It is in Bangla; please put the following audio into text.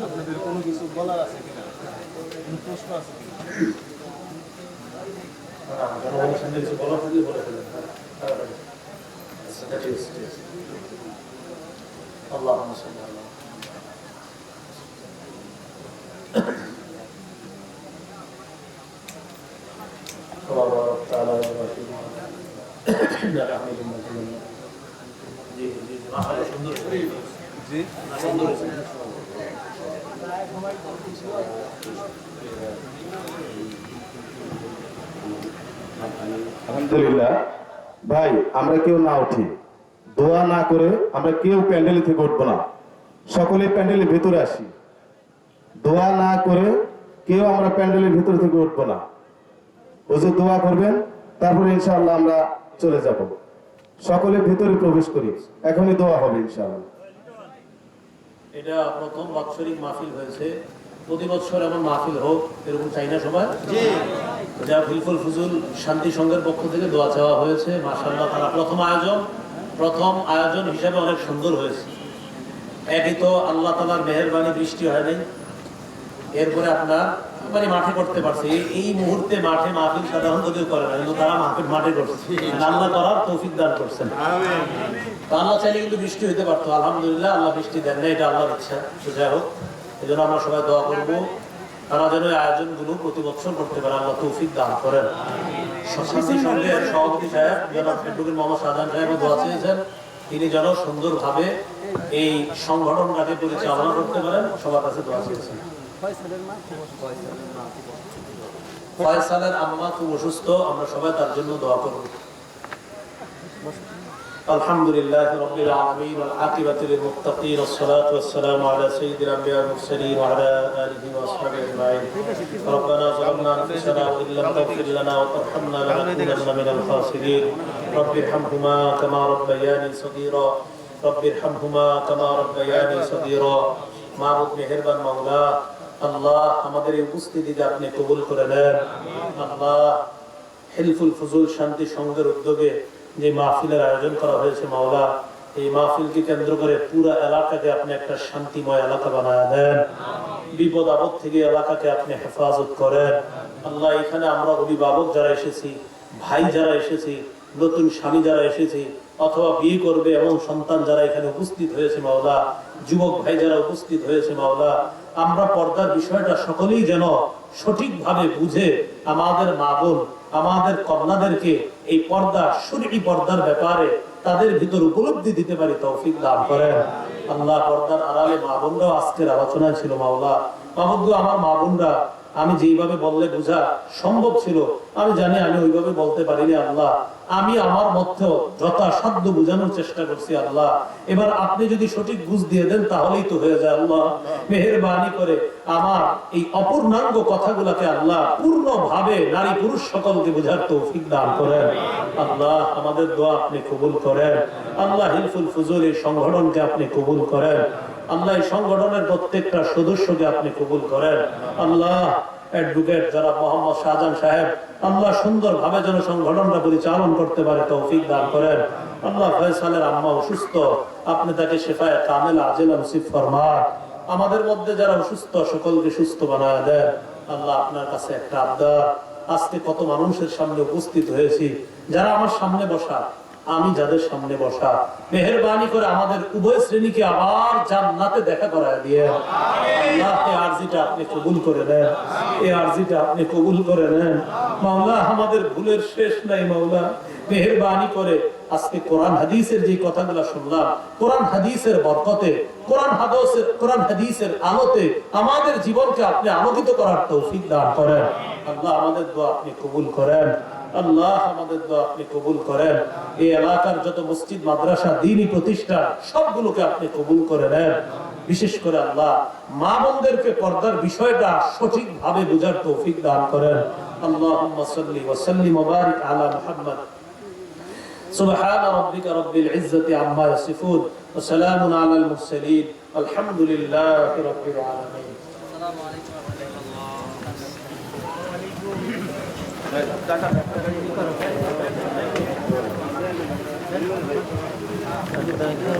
আপনাদের কোনো কিছু বলার আছে কিনা, কোনো প্রশ্ন আছে কিনা? জনগণের সামনে কিছু বলা থাকলে বলে ফেলেন। আল্লাহ আলহামদুলিল্লাহ। ভাই, আমরা কেউ না উঠি, দোয়া না করে আমরা কেউ প্যান্ডেল থেকে উঠবো না। সকলে প্যান্ডেলের ভিতরে আসি। দোয়া না করে কেউ আমরা প্যান্ডেলের ভিতর থেকে উঠবো না। হুজুর দোয়া করবেন, তারপরে ইনশাআল্লাহ আমরা চলে যাব। সকলে ভিতরে প্রবেশ করি, এখনই দোয়া হবে ইনশাআল্লাহ। এটা প্রথম বাৎসরিক মাহফিল হয়েছে। প্রতি বছর এমন মাহফিল হোক, এরকম চাই না সবাই। যা হিলফুল ফুজুল শান্তি সংঘের পক্ষ থেকে দোয়া চাওয়া হয়েছে। মাশাআল্লাহ, তারা প্রথম আয়োজন হিসাবে অনেক সুন্দর হয়েছে। একই তো আল্লাহ তাআলার মেহেরবানি, বৃষ্টি হয় নাই, এরপরে আপনার মানে মাঠে করতে পারছে। এই মুহূর্তে মাঠে মাহফিল সাধারণত কেউ করে না, কিন্তু তারা মাঠে করছে। আল্লাহ করার তৌফিক দান করছেন। আল্লাহ চাইলে কিন্তু বৃষ্টি হইতে পারতো, আলহামদুলিল্লাহ আল্লাহ বৃষ্টি দেন না, এটা আল্লাহর ইচ্ছা। যাই হোক, এই জন্য আমরা সবাই দোয়া করবো তারা যেন এই আয়োজনগুলো প্রতি বছর করতে পারে, আল্লাহ তৌফিক দান করেন। শান্তি সংঘের সভাপতি সাহেব জনাব ফেডরুল মোহাম্মদ শাহজাহান সাহেব দোয়া চেয়েছেন, তিনি যেন সুন্দরভাবে এই সংগঠনটাকে পরিচালনা করতে পারেন, সবার কাছে দোয়া চেয়েছেন। ফয়সালের আম্মা খুব অসুস্থ, আমরা সবাই তার জন্য দোয়া করব। আলহামদুলিল্লাহি রাব্বিল আলামিন ওয়াল আকিবাতু লিল মুত্তাকিন ওয়াসসালাতু ওয়াসসালামু আলা সাইয়্যিদিল আমবিয়া ওয়াল মুরসালিন ওয়া আলা আলিহি ওয়া আসহাবিহি আজমাইন। রব্বানা যালামনা আনফুসানা ওয়া ইল্লাম তাগফির লানা ওয়া তারহামনা লানাকুনান্না মিনাল খাসিরিন। রাব্বিরহামহুমা কামা রাব্বায়ানি সগীরা। রাব্বিরহামহুমা কামা রাব্বায়ানি সগীরা। মাবুদ মেহেরবান মাওলা, আল্লাহ আমাদের এই উপস্থিতিকে আপনি কবুল করে নেন। আল্লাহ, হিলফুল ফুজুল শান্তি সংঘের উদ্যোগে যে মাহফিলের আয়োজন করা হয়েছে মাওলা, এই মাহফিলকে কেন্দ্র করে পুরো এলাকাকে আপনি একটা শান্তিময় এলাকা বানায় দেন। বিপদ আপদ থেকে এলাকাকে আপনি হেফাজত করেন। আল্লাহ, এখানে আমরা অভিভাবক যারা এসেছি, ভাই যারা এসেছি, নতুন স্বামী যারা এসেছি, অথবা বিয়ে করবে এবং সন্তান যারা এখানে উপস্থিত হয়েছে মাওলা, যুবক ভাই যারা উপস্থিত হয়েছে মাওলা, আমরা পর্দার বিষয়টা সকলেই যেন সঠিকভাবে বুঝে আমাদের মা বোন, আমাদের কন্যাদেরকে এই পর্দা, শরঈ পর্দার ব্যাপারে তাদের ভিতর উপলব্ধি দিতে পারি, তৌফিক দান করেন। আল্লাহ, পর্দার আড়ালে মা বোনরাও আজকের আলোচনায় ছিল মাওলা। মাহমুদ, আমার মা বোনরা আমি যেইভাবে বললে বোঝা সম্ভব ছিল, আমি জানি আমি ওইভাবে বলতে পারিনি। আল্লাহ, আমি আমার মধ্যে যথাসাধ্য বোঝানোর চেষ্টা করছি। আল্লাহ, এবার আপনি যদি সঠিক বুঝ দিয়ে দেন তাহলেই তো হয়ে যায়। আল্লাহ, মেহেরবানি করে আমার এই অপূর্ণাঙ্গ কথাগুলোকে আল্লাহ পূর্ণভাবে নারী পুরুষ সকলকে বোঝার তৌফিক দান করেন। আল্লাহ, আমাদের দোয়া আপনি কবুল করেন। আল্লাহ, হিলফুল ফুজুল এই সংগঠনকে আপনি কবুল করেন। আল্লাহ, এই সংগঠনের প্রত্যেকটা সদস্যকে আপনি কবুল করেন। আল্লাহ, অ্যাডভোকেট যারা মোহাম্মদ শাহজাহান সাহেব, আল্লাহ সুন্দরভাবে যেন সংগঠনটা পরিচালনা করতে পারে, তৌফিক দান করেন। আল্লাহ, ফয়সালের আম্মা অসুস্থ, আপনি তাকে শেফায়ে কামিল আজেলা নসিব ফরমান। আমাদের মধ্যে যারা অসুস্থ সকলকে সুস্থ বানায় দেন। আল্লাহ, আপনার কাছে একটা আবদার, আজকে কত মানুষের সামনে উপস্থিত হয়েছি, যারা আমার সামনে বসা, আমি যাদের সামনে বসা, মেহেরবানি করে আমাদের উভয় শ্রেণীকে আবার জান্নাতে দেখা করায় দিয়ে আল্লাহ, এই আরজিটা আপনি কবুল করে নেন, এই আরজিটা আপনি কবুল করে নেন মাওলা। আমাদের ভুলের শেষ নাই মাওলা, মেহেরবানি করে আজকে কোরআন হাদিসের যে কথাগুলো শুনলাম, কোরআন হাদিসের বরকতে, কোরআন হাদিসের আলোতে আমাদের জীবনকে আপনি আলোকিত করার তৌফিক দান করেন। আল্লাহ, আমাদের দোয়া আপনি কবুল করেন। আল্লাহ আমাদের দোয়া আপনি কবুল করেন। এই এলাকার যত মসজিদ, মাদ্রাসা, দ্বীনি প্রতিষ্ঠান সবগুলোকে আপনি কবুল করে নেন। বিশেষ করে আল্লাহ মা বোনদেরকে পর্দার বিষয়টা সঠিকভাবে বোঝার তৌফিক দান করেন। আল্লাহুম্মা সাল্লি ওয়া সাল্লিম ওয়া বারিক আলা মুহাম্মদ। سبحان ربك رب العزة عما يصفون وسلام على المرسلين الحمد لله رب العالمين. السلام عليكم ورحمة الله.